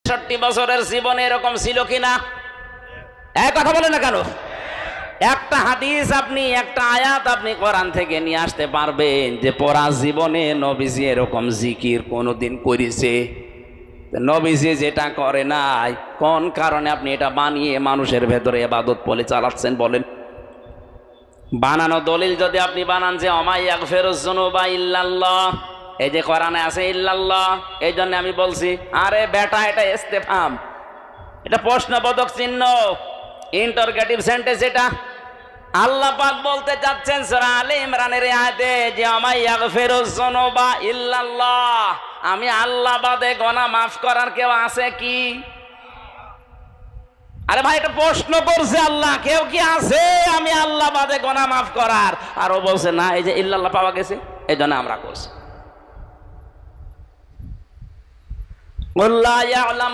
৬৬ বছরের জীবনে এরকম ছিল কিনা? এক কথা বলে না কেন? একটা হাদিস আপনি, একটা আয়াত আপনি কোরআন থেকে নিয়ে আসতে পারবেন যে পড়া জীবনে নবীজি এরকম জিকির কোনোদিন করেছে? নবীজি যেটা করে নাই, কোন কারণে আপনি এটা বানিয়ে মানুষের ভেতরে ইবাদত বলে চালাচ্ছেন বলেন? বানানো দলিল যদি আপনি বানান যে অমা ইয়াগফিরুয যুনুবা ইল্লাল্লাহ, এই যে কোরআনে আছে ইল্লাল্লাহ, এই জন্য আমি বলছি আরে বেটা এটা ইস্তেফহাম, এটা প্রশ্নবোধক চিহ্ন, ইন্টারগেটিভ সেন্টেন্স। এটা আল্লাহ পাক বলতে চাচ্ছেন সূরা আলে ইমরানের আয়াতে যে অমা ইয়াগফিরুয যুনুবা ইল্লাল্লাহ, আমি আল্লাহ বাদে গুনাহ মাফ করার কেউ আছে কি? আরে ভাই এটা প্রশ্ন করছে আল্লাহ, কেউ কি আছে আমি আল্লাহ বাদে গুনাহ মাফ করার? আর ও বলছে না, এই যে ইল্লাল্লাহ পাওয়া গেছে এই জন্য আমরা করছি।